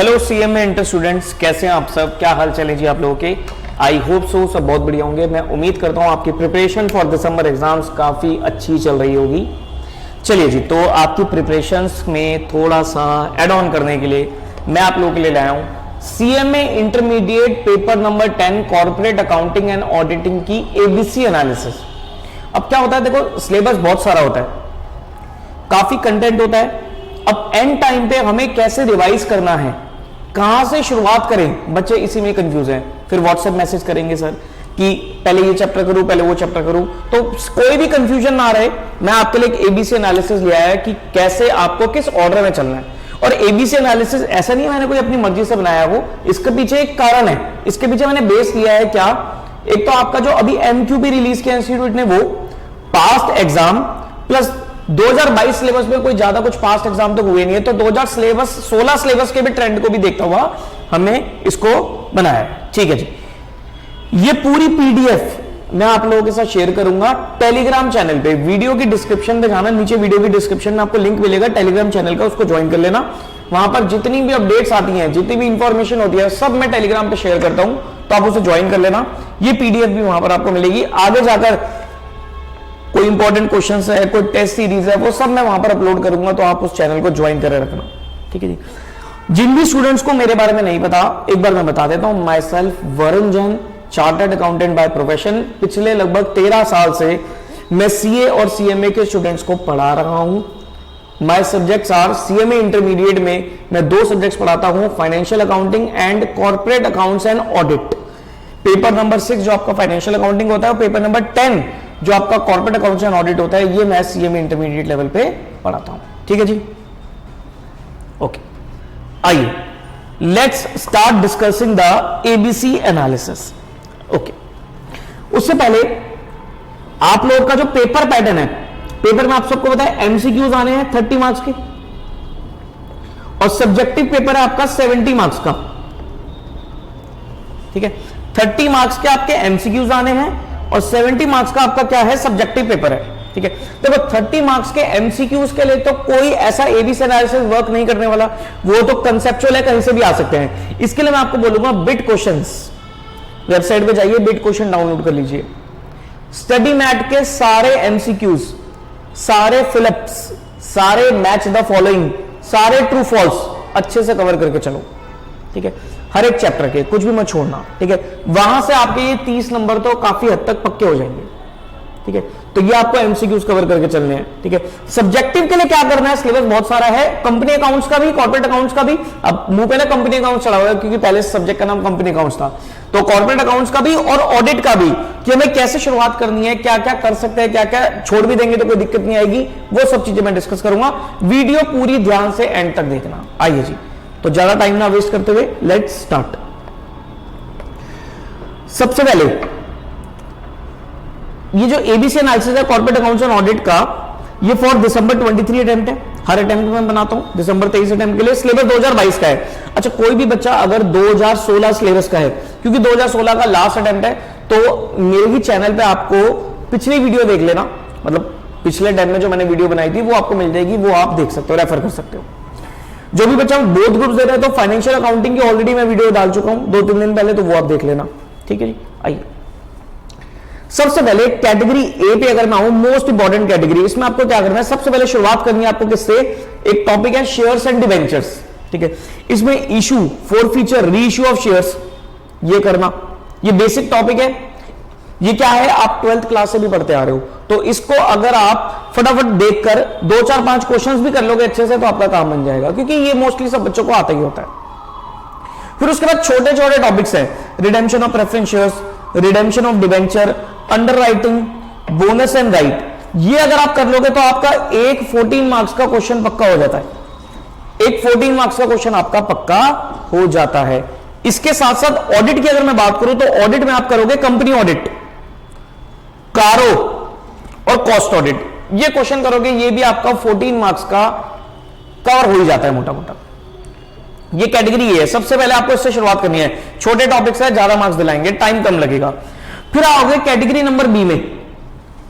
Hello CMA inter students, कैसे हैं आप सब? क्या हाल चले जी आप लोगों के? आई होप सो सब बहुत बढ़िया होंगे। मैं उम्मीद करता हूं आपकी प्रिपरेशन फॉर दिसंबर एग्जाम्स काफ़ी अच्छी चल रही होगी। चलिए जी, तो आपकी प्रिपरेशंस में थोड़ा सा एड ऑन करने के लिए मैं आप लोगों के लिए लाया हूं CMA intermediate paper number 10 corporate accounting and auditing की एबीसी एनालिसिस। अब क्या होता है, देखो सिलेबस बहुत सारा होता है, काफी कंटेंट होता है। अब एंड टाइम पे हमें कैसे रिवाइज करना है, कहां से शुरुआत करें, बच्चे इसी में कंफ्यूज हैं। फिर व्हाट्सएप मैसेज करेंगे सर कि पहले ये चैप्टर करूं, पहले वो चैप्टर करूं, तो कोई भी कंफ्यूजन ना रहे। मैं आपके लिए एक एबीसी एनालिसिस लिया है कि कैसे आपको किस ऑर्डर में चलना है। और एबीसी एनालिसिस ऐसा नहीं है मैंने कोई अपनी मर्जी से बनाया हो, इसके पीछे एक कारण है। इसके पीछे मैंने बेस लिया है क्या, एक तो आपका जो अभी एमक्यूबी रिलीज किया इंस्टीट्यूट ने, वो पास्ट एग्जाम प्लस 2022 सिलेबस में कोई ज्यादा कुछ पास्ट एग्जाम तो हुए नहीं है, तो 2016 सिलेबस के भी ट्रेंड को भी देखता हुआ हमने इसको बनाया। ठीक है जी, ये पूरी पीडीएफ मैं आप लोगों के साथ शेयर करूंगा टेलीग्राम चैनल पे। वीडियो की डिस्क्रिप्शन में जाना, नीचे वीडियो की डिस्क्रिप्शन में आपको लिंक मिलेगा टेलीग्राम चैनल का, उसको ज्वाइन कर लेना। वहां पर जितनी भी अपडेट्स आती हैं, जितनी भी इंफॉर्मेशन होती है, सब मैं टेलीग्राम पे शेयर करता हूं, तो आप उसे ज्वाइन कर लेना। ये पीडीएफ भी वहां पर आपको मिलेगी। आगे जाकर कोई इंपॉर्टेंट क्वेश्चंस है, कोई टेस्ट सीरीज है, वो सब मैं वहां पर अपलोड करूंगा, तो आप उस चैनल को ज्वाइन कर रखना। ठीक है जी। जिन भी स्टूडेंट्स को मेरे बारे में नहीं पता, एक बार मैं बता देता हूं। My self Varun Jain, chartered accountant by profession. पिछले लगभग 13 साल से मैं सीए और सीएमए के स्टूडेंट्स को पढ़ा रहा हूं। माई सब्जेक्ट्स आर सीएमए इंटरमीडिएट में मैं 2 सब्जेक्ट्स पढ़ाता हूं, financial accounting and corporate accounts and audit. Paper number 6 जो आपका फाइनेंशियल अकाउंटिंग होता है, पेपर नंबर 10 जो आपका कॉर्पोरेट अकाउंट्स एंड ऑडिट होता है, ये मैं सीएमए इंटरमीडिएट लेवल पे पढ़ाता हूं। ठीक है जी, ओके। आइए let's start discussing the ABC analysis. Okay, उससे पहले आप लोगों का जो पेपर पैटर्न है, पेपर में आप सबको पता है एमसीक्यूज आने हैं 30 मार्क्स के, और सब्जेक्टिव पेपर है आपका 70 मार्क्स का। ठीक है, 30 मार्क्स के आपके एमसीक्यूज आने हैं और 70 मार्क्स का आपका क्या है, सब्जेक्टिव पेपर है। ठीक है, देखो 30 मार्क्स के एमसीक्यूज के लिए तो कोई ऐसा एबीसी एनालिसिस वर्क नहीं करने वाला, वो तो कंसेप्चुअल है, कहीं से भी आ सकते हैं। इसके लिए मैं आपको बोलूंगा बिट क्वेश्चंस, वेबसाइट पे जाइए, बिट क्वेश्चन डाउनलोड कर लीजिए। स्टडी मैट के सारे एमसीक्यूज, सारे फिलिप्स, सारे मैच द फॉलोइंग, सारे ट्रू फॉल्स अच्छे से कवर करके चलो। ठीक है, हर एक चैप्टर के कुछ भी मत छोड़ना। ठीक है, वहां से आपके ये 30 नंबर तो काफी हद तक पक्के हो जाएंगे। ठीक है, तो ये आपको एमसीक्यूज कवर करके चलने हैं। ठीक है, सब्जेक्टिव के लिए क्या करना है, सिलेबस बहुत सारा है, कंपनी अकाउंट्स का भी, कॉर्पोरेट अकाउंट्स का भी। अब मुंह पे ना कंपनी अकाउंट्स चढ़ा हुआ है, क्योंकि पहले सब्जेक्ट का नाम कंपनी अकाउंट्स था, तो कॉर्पोरेट अकाउंट्स का भी और ऑडिट का भी, कि हमें कैसे शुरुआत करनी है, क्या क्या कर सकते हैं, क्या क्या छोड़ भी देंगे तो कोई दिक्कत नहीं आएगी, वो सब चीजें मैं डिस्कस करूंगा। वीडियो पूरी ध्यान से एंड तक देखना। आइए जी, तो ज्यादा टाइम ना वेस्ट करते हुए लेट्स स्टार्ट। सबसे पहले ये जो एबीसी एनालिसिस है कॉर्पोरेट अकाउंट्स एंड ऑडिट का, ये फॉर दिसंबर 23 अटेम्प्ट है। हर अटेम्प्ट में बनाता हूं, दिसंबर 23 अटेम्प्ट के लिए। सिलेबस 2022 का है। अच्छा, कोई भी बच्चा अगर 2016 सिलेबस का है, क्योंकि 2016 का लास्ट अटेम्प्ट है, तो मेरे ही चैनल पे आपको पिछली वीडियो देख लेना, मतलब पिछले टाइम में जो मैंने वीडियो बनाई थी वो आपको मिल जाएगी, वो आप देख सकते हो, रेफर कर सकते हो। जो भी बच्चा बोथ ग्रुप्स दे रहे हैं, तो फाइनेंशियल अकाउंटिंग की ऑलरेडी मैं वीडियो डाल चुका हूं 2-3 दिन पहले, तो वो आप देख लेना। ठीक है जी, आइए सबसे पहले कैटेगरी ए पे अगर मैं आऊं, मोस्ट इंपॉर्टेंट कैटेगरी, इसमें आपको क्या करना है, सबसे पहले शुरुआत करनी है आपको किससे, एक टॉपिक है शेयर्स एंड डिवेंचर्स। ठीक है, इसमें इशू, फॉरफीचर, री इशू ऑफ शेयर्स, ये करना, ये बेसिक टॉपिक है। ये क्या है, आप 12th क्लास से भी पढ़ते आ रहे हो, तो इसको अगर आप फटाफट देखकर 2, 4, 5 क्वेश्चंस भी कर लोगे अच्छे से, तो आपका काम बन जाएगा, क्योंकि ये मोस्टली सब बच्चों को आता ही होता है। फिर उसके बाद छोटे छोटे टॉपिक्स हैं, redemption of preference shares, redemption of debenture, under writing, bonus and right. ये अगर आप कर लोगे तो आपका एक 14 मार्क्स का क्वेश्चन पक्का हो जाता है। एक 14 मार्क्स का क्वेश्चन आपका पक्का हो जाता है। इसके साथ साथ ऑडिट की अगर मैं बात करूं, तो ऑडिट में आप करोगे कंपनी ऑडिट, कारो और कॉस्ट ऑडिट, ये क्वेश्चन करोगे, ये भी आपका 14 मार्क्स का कवर हो ही जाता है मोटा मोटा। ये कैटेगरी है। सबसे पहले आपको इससे शुरुआत करनी है, छोटे टॉपिक्स है, ज्यादा मार्क्स दिलाएंगे, टाइम कम लगेगा। फिर आओगे कैटेगरी नंबर बी में।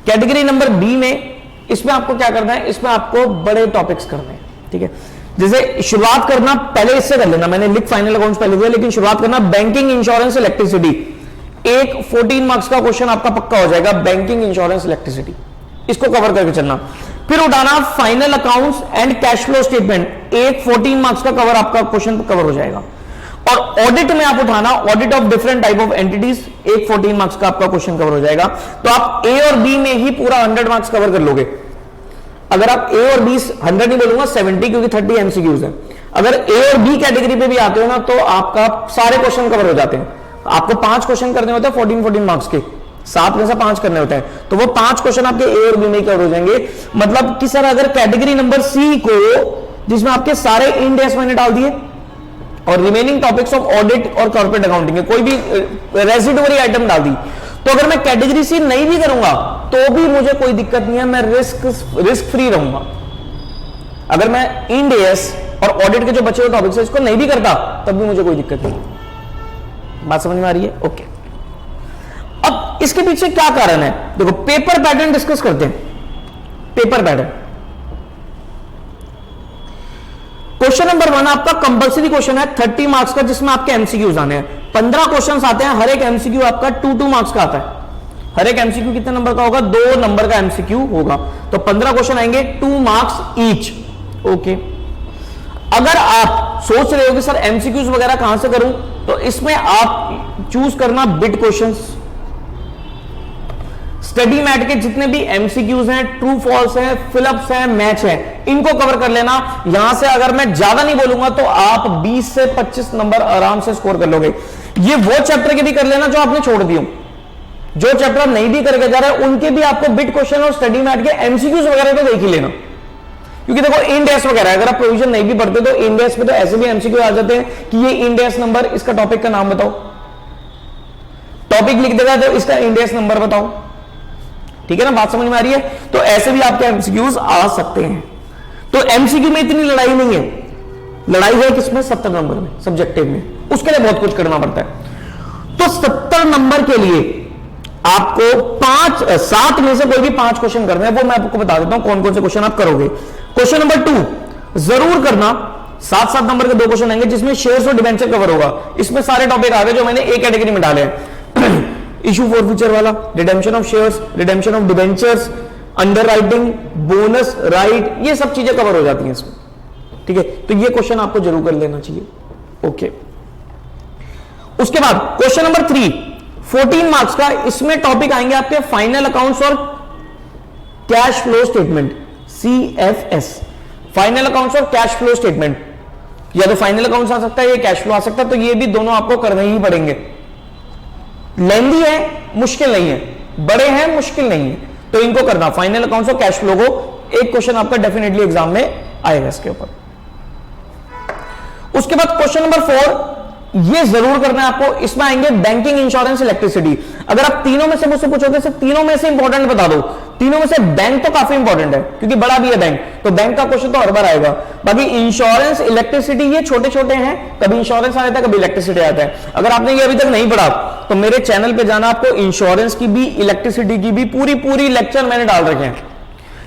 कैटेगरी नंबर बी में इसमें आपको क्या करना है, इसमें आपको बड़े टॉपिक्स करने हैं। ठीक है। जैसे शुरुआत करना पहले इससे कर लेना, मैंने लिख फाइनल अकाउंट्स पहले दिया, लेकिन शुरुआत करना बैंकिंग, इंश्योरेंस, इलेक्ट्रिसिटी। एक 14 मार्क्स का क्वेश्चन आपका पक्का हो जाएगा, बैंकिंग, इंश्योरेंस, इलेक्ट्रिसिटी, इसको कवर करके चलना। फिर उठाना final accounts and cash flow statement, एक 14 मार्क्स का कवर आपका क्वेश्चन कवर हो जाएगा। और ऑडिट में आप उठाना audit of different type of entities, एक 14 मार्क्स का आपका क्वेश्चन कवर हो जाएगा। तो आप ए और बी में ही पूरा 100 मार्क्स कवर कर लोगे। अगर आप ए और बी 100 नहीं बोलूंगा 70, क्योंकि 30 एमसीक्यूज है। अगर ए और बी कैटेगरी पे भी आते हो ना तो आपका सारे क्वेश्चन कवर हो जाते हैं। आपको 5 क्वेश्चन करने होते हैं 14 मार्क्स के, 7 में से 5 करने होते हैं, तो वो 5 क्वेश्चन आपके ए और बी में कवर हो जाएंगे। मतलब कि सर अगर कैटेगरी नंबर सी को, जिसमें आपके सारे इंड एस मैंने डाल दिए और रिमेनिंग टॉपिक्स ऑफ ऑडिट और कॉर्पोरेट अकाउंटिंग है, कोई भी रेसिडुअरी आइटम डाल दी, तो अगर मैं कैटेगरी सी नहीं भी करूंगा तो भी मुझे कोई दिक्कत नहीं है, मैं रिस्क फ्री रहूंगा। अगर मैं इंड एस और ऑडिट के जो बचे हुए टॉपिक्स है इसको नहीं भी करता तब भी मुझे कोई दिक्कत नहीं। बात समझ में आ रही है? ओके। अब इसके पीछे क्या कारण है, देखो पेपर पैटर्न डिस्कस करते हैं। पेपर पैटर्न, क्वेश्चन नंबर 1 आपका कंपलसरी क्वेश्चन है 30 मार्क्स का, जिसमें आपके एमसीक्यूज आने हैं। 15 क्वेश्चंस आते हैं, हर एक एमसीक्यू आपका 2 मार्क्स का आता है। हर एक एमसीक्यू कितने नंबर का होगा? 2 नंबर का एमसीक्यू होगा। तो 15 क्वेश्चन आएंगे, 2 मार्क्स ईच। ओके। अगर आप सोच रहे हो कि सर एमसीक्यूज वगैरह कहां से करूं, तो इसमें आप चूज करना बिट क्वेश्चंस। स्टडी मैट के जितने भी एमसीक्यूज हैं, ट्रू फॉल्स हैं, फिलअप्स हैं, मैच हैं, इनको कवर कर लेना। यहां से अगर मैं ज्यादा नहीं बोलूंगा तो आप 20 से 25 नंबर आराम से स्कोर कर लोगे। ये वो चैप्टर के भी कर लेना जो आपने छोड़ दिए, जो चैप्टर नहीं भी करके जा रहे हैं उनके भी आपको बिट क्वेश्चन और स्टडी मैट के एमसीक्यूज वगैरह तो देख ही लेना। क्योंकि देखो इंडेक्स वगैरह अगर आप प्रोविजन नहीं भी पढ़ते तो इंडेक्स पे तो ऐसे भी एमसीक्यू आ जाते हैं कि ये इंडेक्स नंबर, इसका टॉपिक का नाम बताओ। टॉपिक लिख देगा तो इसका इंडेक्स नंबर बताओ। ठीक है ना, बात समझ में आ रही है? तो ऐसे भी आपके एमसीक्यूज आ सकते हैं। तो एमसीक्यू में इतनी लड़ाई नहीं है, लड़ाई है किसमें? 70 नंबर में, सब्जेक्टिव में। उसके लिए बहुत कुछ करना पड़ता है। तो 70 नंबर के लिए आपको 7 में से कोई भी 5 क्वेश्चन करने हैं, वो मैं आपको बता देता हूं कौन कौन से क्वेश्चन आप करोगे। क्वेश्चन नंबर 2 जरूर करना, 7 नंबर के 2 क्वेश्चन आएंगे जिसमें शेयर्स और डिबेंचर कवर होगा। इसमें सारे टॉपिक आ गए जो मैंने एक कैटेगरी में डाले हैं। इशू फॉर फ्यूचर वाला, redemption of shares, redemption of debentures, under writing, bonus right, ये सब चीजें कवर हो जाती हैं इसमें। ठीक है, तो ये क्वेश्चन आपको जरूर कर लेना चाहिए। ओके। उसके बाद क्वेश्चन नंबर 3 14 मार्क्स का, इसमें टॉपिक आएंगे आपके फाइनल अकाउंट्स और cash flow statement, CFS। Final accounts और कैश फ्लो स्टेटमेंट, या तो फाइनल अकाउंट्स आ सकता है या कैश फ्लो आ सकता है, तो ये भी दोनों आपको करने ही पड़ेंगे। लेंदी है, मुश्किल नहीं है, बड़े हैं, मुश्किल नहीं है, तो इनको करना। फाइनल अकाउंट्स और कैश फ्लो को एक क्वेश्चन आपका डेफिनेटली एग्जाम में आएगा इसके ऊपर। उसके बाद क्वेश्चन नंबर 4 ये जरूर करना है आपको, इसमें आएंगे बैंकिंग, इंश्योरेंस, इलेक्ट्रिसिटी। अगर आप तीनों में से मुझसे पूछोगे सर तीनों में से इंपॉर्टेंट बता दो, तीनों में से बैंक तो काफी इंपॉर्टेंट है क्योंकि बड़ा भी है बैंक, तो बैंक का क्वेश्चन तो हर बार आएगा। बाकी इंश्योरेंस, इलेक्ट्रिसिटी ये छोटे छोटे हैं, कभी इंश्योरेंस आ जाता है, कभी इलेक्ट्रिसिटी आता है। अगर आपने ये अभी तक नहीं पढ़ा तो मेरे चैनल पे जाना, आपको इंश्योरेंस की भी, इलेक्ट्रिसिटी की भी पूरी लेक्चर मैंने डाल रखे हैं।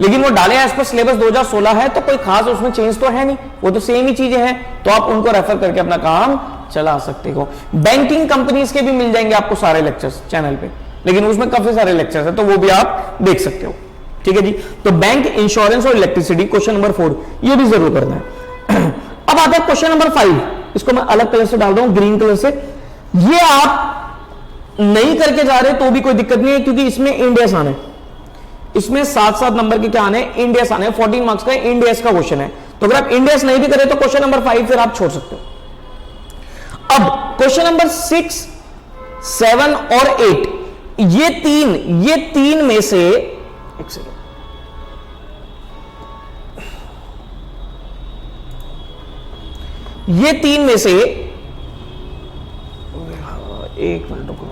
लेकिन वो डाले हैं इस पर सिलेबस 2016 है, तो कोई खास उसमें चेंज तो है नहीं, वो तो सेम ही चीजें हैं, तो आप उनको रेफर करके अपना काम चला सकते हो। बैंकिंग कंपनीज के भी मिल जाएंगे आपको सारे लेक्चर्स चैनल पे, लेकिन उसमें काफी सारे लेक्चर्स हैं, तो वो भी आप देख सकते हो। ठीक है जी, तो बैंक, इंश्योरेंस और इलेक्ट्रिसिटी क्वेश्चन नंबर 4 ये भी जरूर करना है। अब आता है क्वेश्चन नंबर 5, इसको मैं अलग कलर से डाल रहा हूं, ग्रीन कलर से। ये आप नहीं करके जा रहे तो भी कोई दिक्कत नहीं है, क्योंकि इसमें इंडेस आने, इसमें 7 नंबर के क्या आने? इंडेस आने। 14 मार्क्स का इंडेस का क्वेश्चन है, तो अगर आप इंडेस नहीं भी करें तो क्वेश्चन नंबर 5 फिर आप छोड़ सकते हो। अब क्वेश्चन नंबर 6, 7 और 8, ये तीन में से, एक सेकेंड, ये 3 में से, एक मिनट रुको,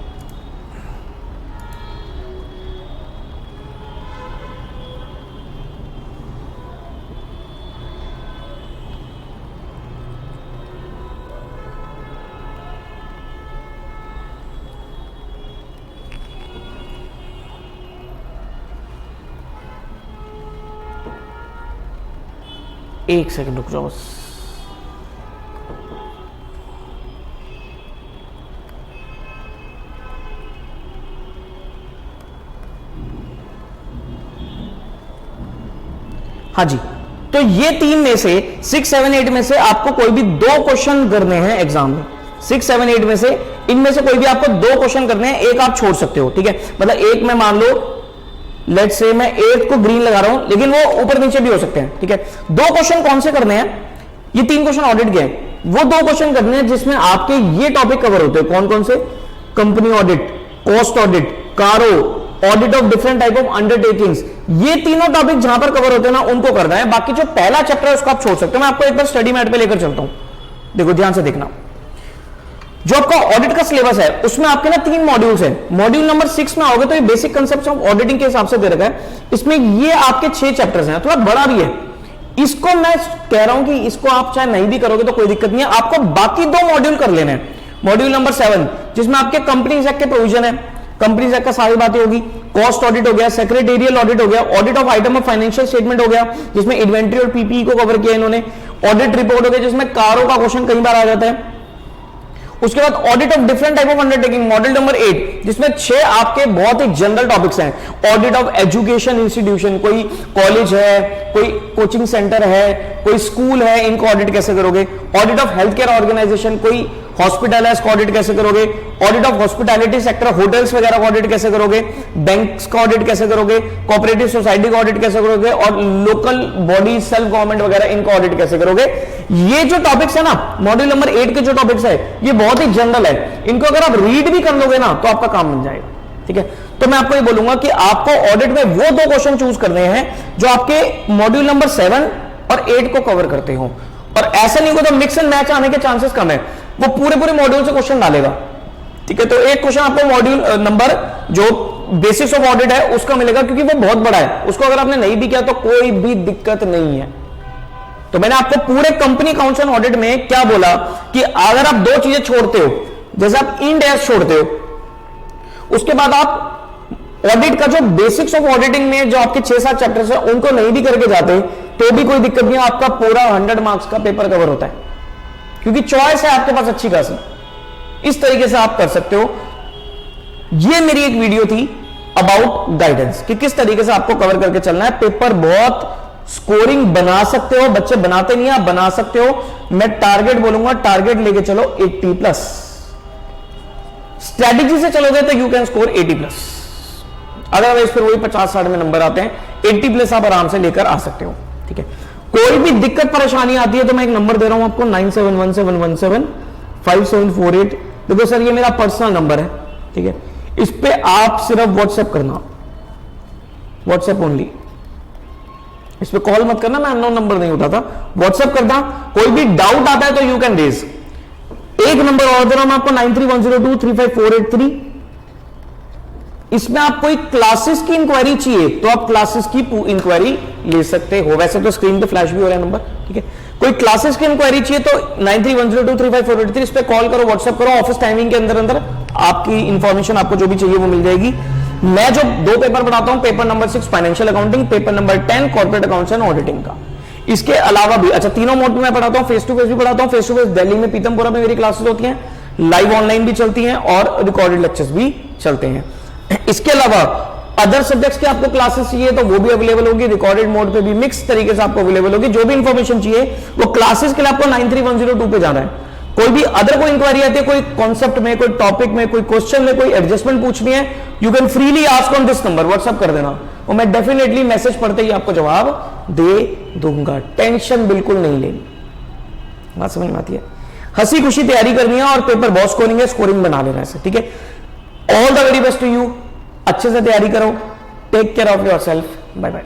एक सेकंड रुक जाओ बस। हाँ जी, तो ये 3 में से 6, 7, 8 में से आपको कोई भी 2 क्वेश्चन करने हैं एग्जाम में। 6, 7, 8 में से इनमें से कोई भी आपको 2 क्वेश्चन करने हैं, एक आप छोड़ सकते हो, ठीक है। मतलब एक में मान लो लेट्स से मैं 8 को ग्रीन लगा रहा हूं, लेकिन वो ऊपर नीचे भी हो सकते हैं, ठीक है। 2 क्वेश्चन कौन से करने हैं? ये 3 क्वेश्चन ऑडिट के हैं, वो 2 क्वेश्चन करने हैं जिसमें आपके ये टॉपिक कवर होते हैं। कौन कौन से? कंपनी ऑडिट, कॉस्ट ऑडिट, कारो, audit of different type of undertakings. ये तीनों टॉपिक जहां पर कवर होते हैं ना, उनको करना है। बाकी जो पहला चैप्टर है उसको आप छोड़ सकते हो। मैं आपको एक बार स्टडी मैट पे लेकर चलता हूं, देखो ध्यान से देखना। जो आपका ऑडिट का सिलेबस है उसमें आपके ना 3 मॉड्यूल्स हैं। मॉड्यूल नंबर 6 में आओगे तो ये बेसिक कांसेप्ट्स ऑफ ऑडिटिंग के हिसाब से दे रखा है। इसमें ये आपके 6 चैप्टर्स हैं, थोड़ा बड़ा भी है। इसको मैं कह रहा हूं कि इसको आप चाहे नहीं भी करोगे तो कोई दिक्कत नहीं है, आपको बाकी 2 मॉड्यूल कर लेने हैं। मॉड्यूल नंबर 7 जिसमें आपके कंपनीज एक्ट के प्रोविजन है, कंपनीज एक्ट का सारी बातें होगी। कॉस्ट ऑडिट हो गया, सेक्रेटेरियल ऑडिट हो गया, audit of item of financial statement हो गया जिसमें इन्वेंट्री और पीपीई को कवर किया इन्होंने। ऑडिट रिपोर्ट हो गया जिसमें कारों का क्वेश्चन कई बार आ जाता है। उसके बाद audit of different type of undertaking, model number 8 जिसमें 6 आपके बहुत ही जनरल टॉपिक्स हैं। ऑडिट ऑफ एजुकेशन इंस्टीट्यूशन, कोई कॉलेज है, कोई कोचिंग सेंटर है, कोई स्कूल है, इनको ऑडिट कैसे करोगे। Audit of health care organisation, कोई हॉस्पिटल है, इसको ऑडिट कैसे करोगे। Audit of hospitality sector, hotels वगैरह का ऑडिट कैसे करोगे। बैंक्स का ऑडिट कैसे करोगे, कोऑपरेटिव सोसाइटी का ऑडिट कैसे करोगे, और लोकल बॉडी, सेल्फ गवर्नमेंट वगैरह इनका ऑडिट कैसे करोगे। ये जो टॉपिक्स है ना, मॉड्यूल नंबर 8 के जो टॉपिक्स है, ये बहुत ही जनरल है। इनको अगर आप रीड भी कर लोगे ना तो आपका काम बन जाएगा, ठीक है। तो मैं आपको ये बोलूंगा कि आपको ऑडिट में वो 2 क्वेश्चन चूज करने हैं जो आपके मॉड्यूल नंबर 7 और 8 को कवर करते हो। और ऐसा नहीं होगा तो मिक्स एंड मैच आने के चांसेस कम है, वो पूरे मॉड्यूल से क्वेश्चन डालेगा, ठीक है। तो एक क्वेश्चन आपको मॉड्यूल नंबर जो बेसिस ऑफ ऑडिट है उसका मिलेगा, क्योंकि वो बहुत बड़ा है। उसको अगर आपने नहीं भी किया तो कोई भी दिक्कत नहीं है। तो मैंने आपको पूरे कंपनी अकाउंट्स एंड ऑडिट में क्या बोला कि अगर आप 2 चीजें छोड़ते हो, जैसे आप इंड एस छोड़ते हो, उसके बाद आप ऑडिट का जो बेसिक्स ऑफ ऑडिटिंग में जो आपके 6-7 चैप्टर्स है उनको नहीं भी करके जाते तो भी कोई दिक्कत नहीं है, आपका पूरा 100 मार्क्स का पेपर कवर होता है, क्योंकि चॉइस है आपके पास अच्छी खासी। इस तरीके से आप कर सकते हो। ये मेरी एक वीडियो थी अबाउट गाइडेंस कि किस तरीके से आपको कवर करके चलना है। पेपर बहुत स्कोरिंग बना सकते हो, बच्चे बनाते नहीं, आप बना सकते हो। मैं टारगेट बोलूंगा, टारगेट लेके चलो 80+। स्ट्रैटेजी से चलोगे तो यू कैन स्कोर 80+। अदरवाइज फिर वही 50-60 में नंबर आते हैं। 80+ आप आराम से लेकर आ सकते हो, ठीक है। कोई भी दिक्कत परेशानी आती है तो मैं एक नंबर दे रहा हूं आपको, 9717175748। देखो सर ये मेरा पर्सनल नंबर है, ठीक है। इस पे आप सिर्फ व्हाट्सएप करना, व्हाट्सएप ओनली। इस पे कॉल मत करना, मैं अननोन नंबर नहीं उठाता, व्हाट्सएप करना। कोई भी डाउट आता है तो यू कैन रेज। एक नंबर और दे रहा हूं मैं आपको, 9310235483। इसमें आप कोई क्लासेस की इंक्वायरी चाहिए तो आप क्लासेस की इंक्वायरी ले सकते हो। वैसे तो स्क्रीन पे फ्लैश भी हो रहा है नंबर, ठीक है। कोई क्लासेस की इंक्वायरी चाहिए तो 9310235483 इस पे कॉल करो, व्हाट्सएप करो। ऑफिस टाइमिंग के अंदर अंदर आपकी इंफॉर्मेशन आपको जो भी चाहिए वो मिल जाएगी। मैं जो 2 पेपर पढ़ाता हूं, paper number 6 financial accounting, paper number 10 corporate accounts and auditing का। इसके अलावा भी अच्छा 3 मोड में मैं पढ़ाता हूं, फेस टू फेस भी पढ़ाता हूं। फेस टू फेस दिल्ली में पीतमपुरा में मेरी क्लासेस होती हैं, लाइव ऑनलाइन भी चलती हैं और रिकॉर्डेड लेक्चर्स भी चलते हैं। इसके अलावा अदर सब्जेक्ट्स की आपको क्लासेस चाहिए तो वो भी अवेलेबल होगी, रिकॉर्डेड मोड पे भी मिक्स तरीके से आपको अवेलेबल होगी। जो भी इंफॉर्मेशन चाहिए वो क्लासेस के लिए आपको 93102 पे जाना है। कोई भी अदर कोई इंक्वायरी आती है, कोई कॉन्सेप्ट में, कोई टॉपिक में, कोई क्वेश्चन में, कोई एडजस्टमेंट पूछनी है, you can freely ask on this number, WhatsApp कर देना और मैं डेफिनेटली मैसेज पढ़ते ही आपको जवाब दे दूंगा। टेंशन बिल्कुल नहीं लेनी, बात समझ में आती है। हंसी खुशी तैयारी करनी है और पेपर बहुत स्कोरिंग है, स्कोरिंग बना लेना है, ठीक है। All the very best to you, अच्छे से तैयारी करो। Take care of yourself, bye bye.